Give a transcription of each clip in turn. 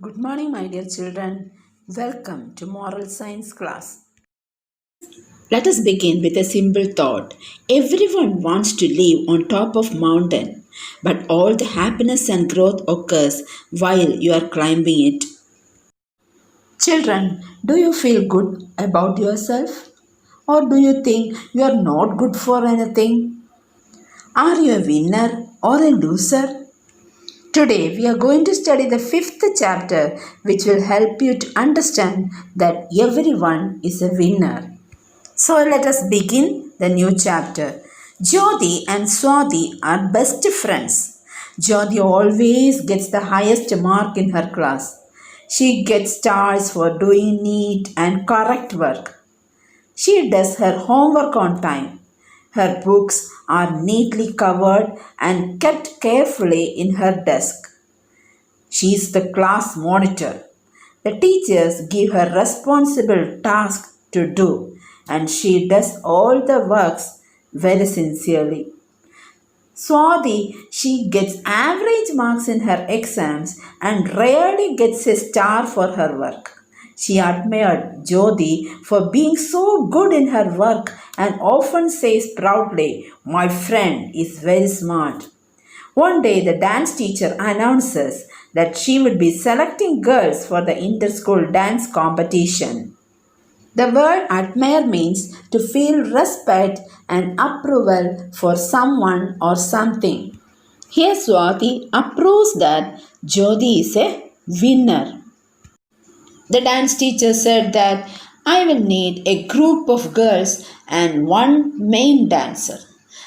Good morning, my dear children. Welcome to Moral Science class. Let us begin with a simple thought. Everyone wants to live on top of mountain, but all the happiness and growth occurs while you are climbing it. Children, do you feel good about yourself? Or do you think you are not good for anything? Are you a winner or a loser? Today we are going to study the fifth chapter, which will help you to understand that everyone is a winner. So let us begin the new chapter. Jyoti and Swati are best friends. Jyoti always gets the highest mark in her class. She gets stars for doing neat and correct work. She does her homework on time. Her books are neatly covered and kept carefully in her desk. She is the class monitor. The teachers give her responsible tasks to do, and she does all the works very sincerely. Swati, she gets average marks in her exams and rarely gets a star for her work. She admired Jyoti for being so good in her work and often says proudly, "My friend is very smart." One day, the dance teacher announces that she would be selecting girls for the inter-school dance competition. The word admire means to feel respect and approval for someone or something. Here Swati approves that Jyoti is a winner. The dance teacher said that I will need a group of girls and one main dancer.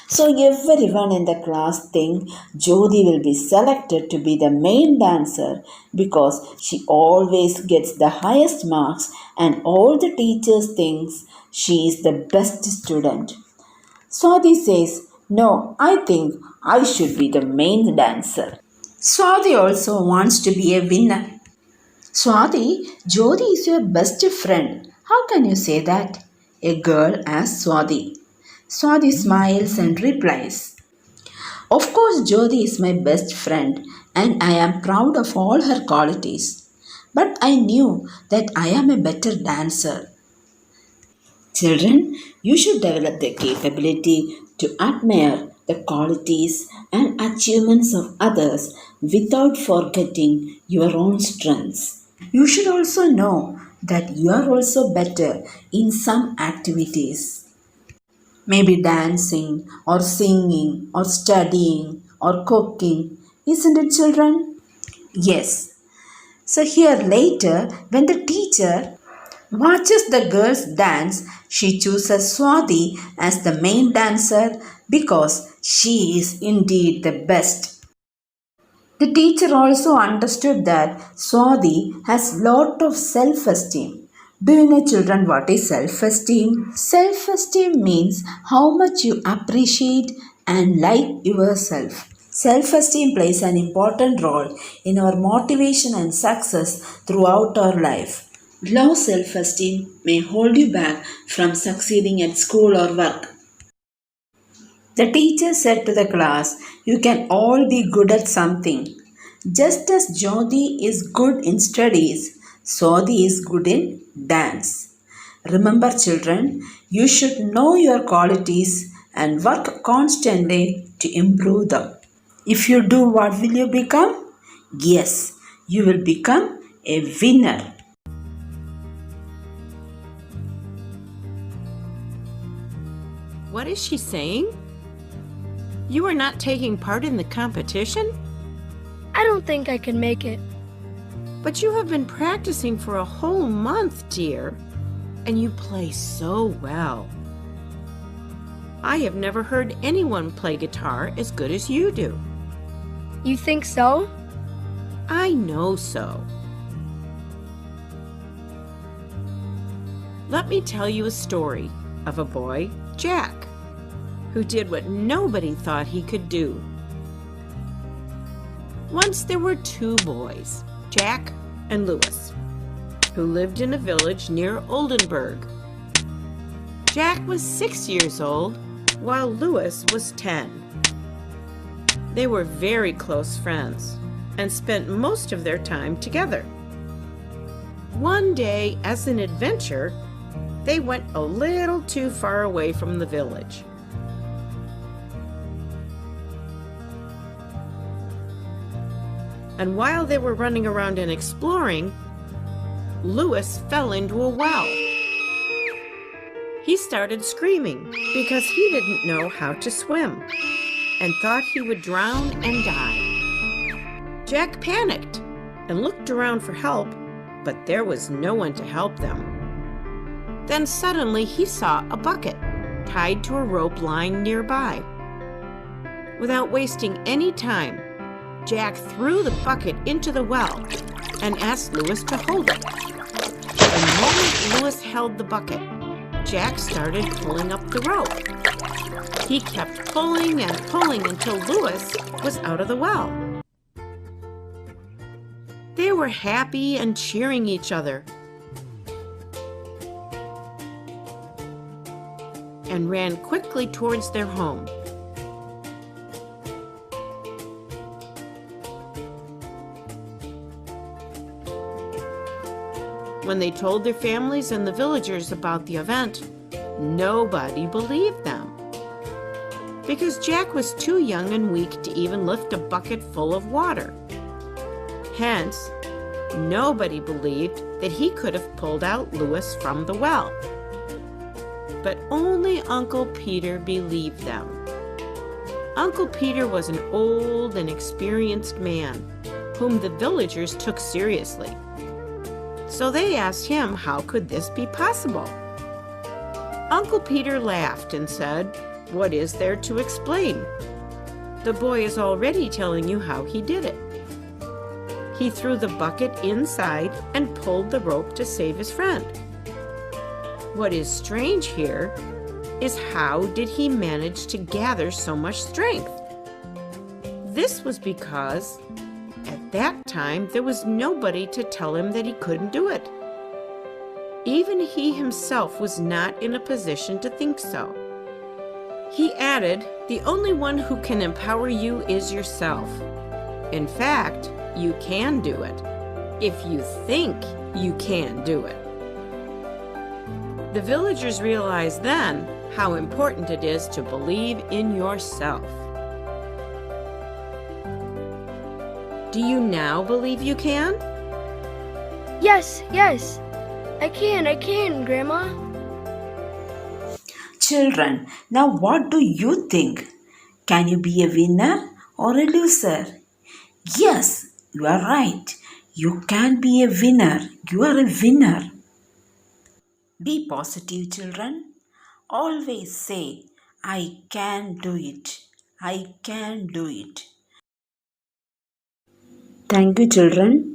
So everyone in the class think Jyoti will be selected to be the main dancer because she always gets the highest marks and all the teachers thinks she is the best student. Swati says, "No, I think I should be the main dancer." Swati also wants to be a winner. Swati, Jyoti is your best friend. How can you say that? A girl asks Swati. Swati smiles and replies, "Of course, Jyoti is my best friend and I am proud of all her qualities. But I knew that I am a better dancer." Children, you should develop the capability to admire the qualities and achievements of others without forgetting your own strengths. You should also know that you are also better in some activities. Maybe dancing or singing or studying or cooking. Isn't it, children? Yes. So, here later, when the teacher watches the girls dance, she chooses Swati as the main dancer because she is indeed the best. The teacher also understood that Swati has lot of self-esteem. Do you know, children, what is self-esteem? Self-esteem means how much you appreciate and like yourself. Self-esteem plays an important role in our motivation and success throughout our life. Low self-esteem may hold you back from succeeding at school or work. The teacher said to the class, "You can all be good at something. Just as Jyoti is good in studies, Swati is good in dance." Remember, children, you should know your qualities and work constantly to improve them. If you do, what will you become? Yes, you will become a winner. What is she saying? You are not taking part in the competition? I don't think I can make it. But you have been practicing for a whole month, dear, and you play so well. I have never heard anyone play guitar as good as you do. You think so? I know so. Let me tell you a story of a boy, Jack, who did what nobody thought he could do. Once there were two boys, Jack and Louis, who lived in a village near Oldenburg. Jack was 6 years old, while Louis was 10. They were very close friends and spent most of their time together. One day, as an adventure, they went a little too far away from the village. And while they were running around and exploring, Lewis fell into a well. He started screaming because he didn't know how to swim and thought he would drown and die. Jack panicked and looked around for help, but there was no one to help them. Then suddenly he saw a bucket tied to a rope lying nearby. Without wasting any time, Jack threw the bucket into the well and asked Lewis to hold it. The moment Lewis held the bucket, Jack started pulling up the rope. He kept pulling and pulling until Lewis was out of the well. They were happy and cheering each other and ran quickly towards their home. When they told their families and the villagers about the event, nobody believed them. Because Jack was too young and weak to even lift a bucket full of water. Hence, nobody believed that he could have pulled out Lewis from the well. But only Uncle Peter believed them. Uncle Peter was an old and experienced man whom the villagers took seriously. So they asked him how could this be possible. Uncle Peter laughed and said, "What is there to explain? The boy is already telling you how he did it. He threw the bucket inside and pulled the rope to save his friend. What is strange here is how did he manage to gather so much strength? This was because at that time there was nobody to tell him that he couldn't do it. Even he himself was not in a position to think so." He added, "The only one who can empower you is yourself. In fact, you can do it, if you think you can do it." The villagers realized then how important it is to believe in yourself. Do you now believe you can? Yes, yes. I can, Grandma. Children, now what do you think? Can you be a winner or a loser? Yes, you are right. You can be a winner. You are a winner. Be positive, children. Always say, I can do it. I can do it. Thank you, children.